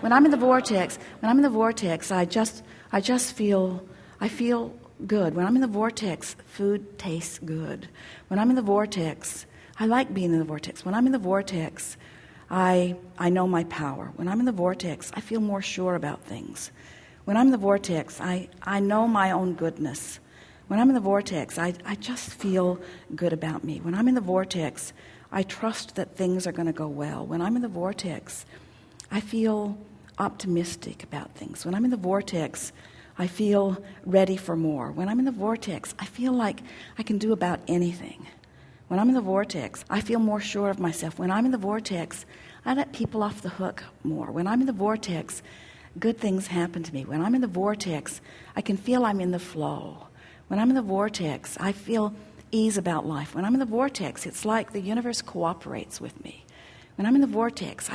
when I'm in the vortex, I feel good. When I'm in the vortex, food tastes good. When I'm in the vortex, I like being in the vortex. When I'm in the vortex, I know my power. When I'm in the vortex, I feel more sure about things. When I'm in the vortex, I know my own goodness. When I'm in the vortex, I just feel good about me. When I'm in the vortex, I trust that things are going to go well. When I'm in the vortex, I feel optimistic about things. When I'm in the vortex, I feel ready for more. When I'm in the vortex, I feel like I can do about anything. When I'm in the vortex, I feel more sure of myself. When I'm in the vortex, I let people off the hook more. When I'm in the vortex, good things happen to me. When I'm in the vortex, I can feel I'm in the flow. When I'm in the vortex, I feel ease about life. When I'm in the vortex, it's like the universe cooperates with me. When I'm in the vortex,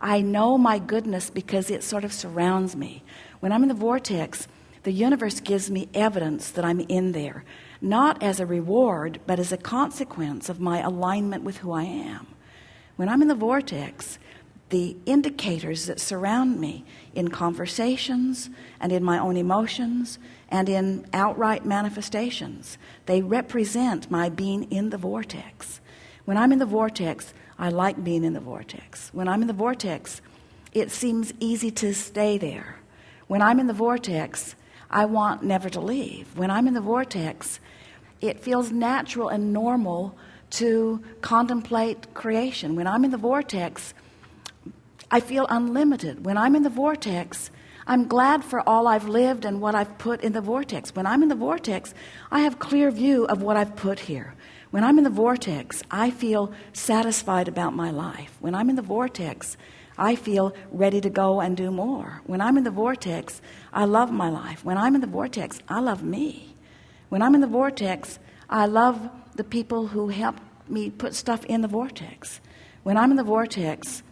I know my goodness because it sort of surrounds me. When I'm in the vortex, the universe gives me evidence that I'm in there, not as a reward, but as a consequence of my alignment with who I am. When I'm in the vortex, the indicators that surround me in conversations and in my own emotions and in outright manifestations, they represent my being in the vortex. When I'm in the vortex, I like being in the vortex. When I'm in the vortex, it seems easy to stay there. When I'm in the vortex, I want never to leave. When I'm in the vortex, it feels natural and normal to contemplate creation. When I'm in the vortex, I feel unlimited. When I'm in the vortex, I'm glad for all I've lived and what I've put in the vortex. When I'm in the vortex, I have clear view of what I've put here. When I'm in the vortex, I feel satisfied about my life. When I'm in the vortex, I feel ready to go and do more. When I'm in the vortex, I love my life. When I'm in the vortex, I love me. When I'm in the vortex, I love the people who help me put stuff in the vortex. When I'm in the vortex,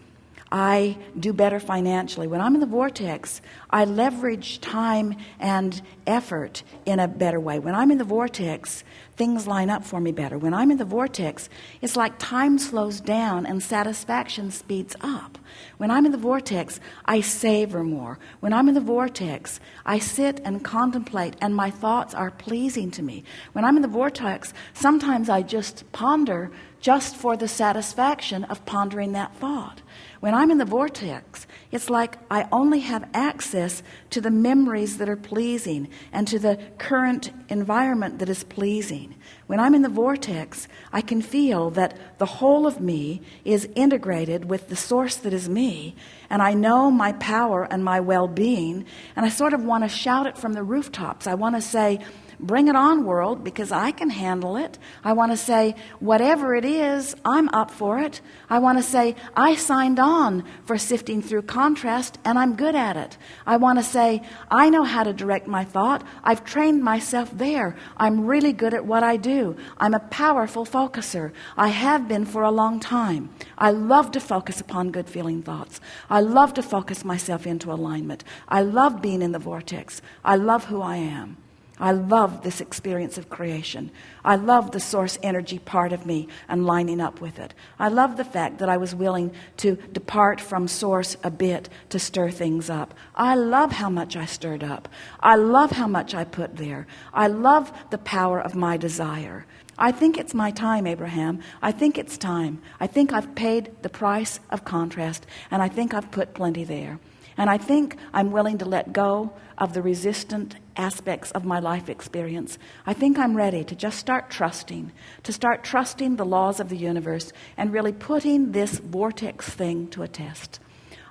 I do better financially. When I'm in the vortex, I leverage time and effort in a better way. When I'm in the vortex, things line up for me better. When I'm in the vortex, it's like time slows down and satisfaction speeds up. When I'm in the vortex, I savor more. When I'm in the vortex, I sit and contemplate and my thoughts are pleasing to me. When I'm in the vortex, sometimes I just ponder just for the satisfaction of pondering that thought. When I'm in the vortex, it's like I only have access to the memories that are pleasing and to the current environment that is pleasing. When I'm in the vortex, I can feel that the whole of me is integrated with the source that is me, and I know my power and my well-being, and I sort of want to shout it from the rooftops. I want to say, bring it on, world, because I can handle it. I want to say, whatever it is, I'm up for it. I want to say, I signed on for sifting through contrast, and I'm good at it. I want to say, I know how to direct my thought. I've trained myself there. I'm really good at what I do. I'm a powerful focuser. I have been for a long time. I love to focus upon good feeling thoughts. I love to focus myself into alignment. I love being in the vortex. I love who I am. I love this experience of creation. I love the source energy part of me and lining up with it. I love the fact that I was willing to depart from source a bit to stir things up. I love how much I stirred up. I love how much I put there. I love the power of my desire. I think it's my time, Abraham. I think it's time. I think I've paid the price of contrast, and I think I've put plenty there. And I think I'm willing to let go of the resistant aspects of my life experience. I think I'm ready to just start trusting the laws of the universe and really putting this vortex thing to a test.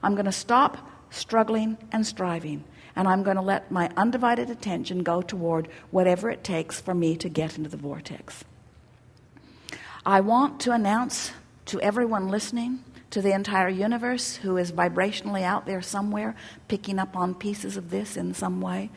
I'm going to stop struggling and striving, and I'm going to let my undivided attention go toward whatever it takes for me to get into the vortex. I want to announce to everyone listening, to the entire universe who is vibrationally out there somewhere, picking up on pieces of this in some way,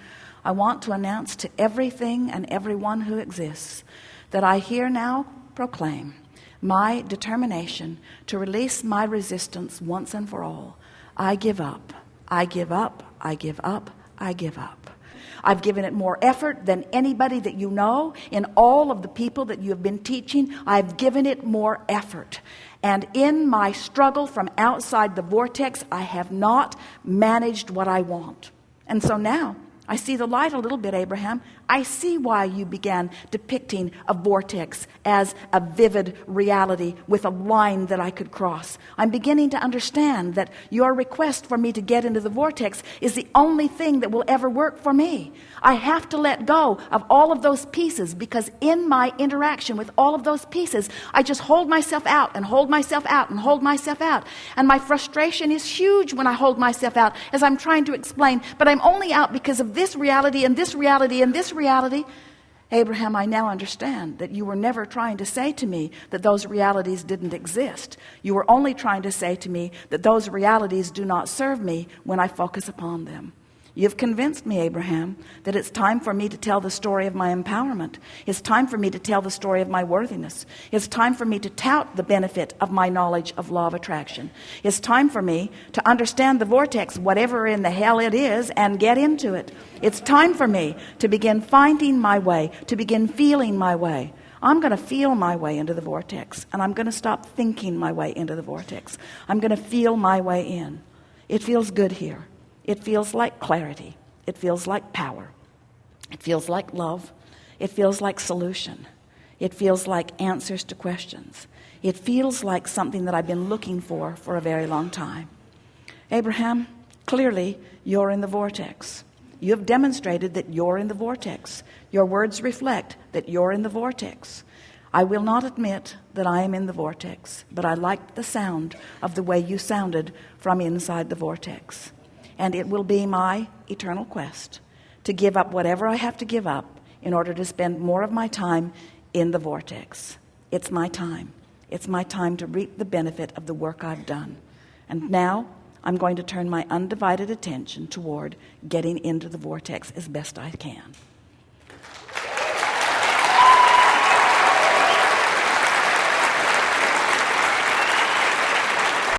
I want to announce to everything and everyone who exists that I here now proclaim my determination to release my resistance once and for all. I give up. I give up. I give up. I give up. I've given it more effort than anybody that you know. In all of the people that you have been teaching, I've given it more effort. And in my struggle from outside the vortex, I have not managed what I want. And so now, I see the light a little bit, Abraham. I see why you began depicting a vortex as a vivid reality with a line that I could cross. I'm beginning to understand that your request for me to get into the vortex is the only thing that will ever work for me. I have to let go of all of those pieces, because in my interaction with all of those pieces, I just hold myself out and hold myself out and hold myself out. And my frustration is huge when I hold myself out as I'm trying to explain, but I'm only out because of this reality and this reality and this reality. Abraham, I now understand that you were never trying to say to me that those realities didn't exist. You were only trying to say to me that those realities do not serve me when I focus upon them. You've convinced me, Abraham, that it's time for me to tell the story of my empowerment. It's time for me to tell the story of my worthiness. It's time for me to tout the benefit of my knowledge of law of attraction. It's time for me to understand the vortex, whatever in the hell it is, and get into it. It's time for me to begin finding my way, to begin feeling my way. I'm going to feel my way into the vortex, and I'm going to stop thinking my way into the vortex. I'm going to feel my way in. It feels good here. It feels like clarity. It feels like power. It feels like love. It feels like solution. It feels like answers to questions. It feels like something that I've been looking for a very long time. Abraham, clearly you're in the vortex. You have demonstrated that you're in the vortex. Your words reflect that you're in the vortex. I will not admit that I am in the vortex, but I like the sound of the way you sounded from inside the vortex. And it will be my eternal quest to give up whatever I have to give up in order to spend more of my time in the vortex. It's my time. It's my time to reap the benefit of the work I've done. And now I'm going to turn my undivided attention toward getting into the vortex as best I can.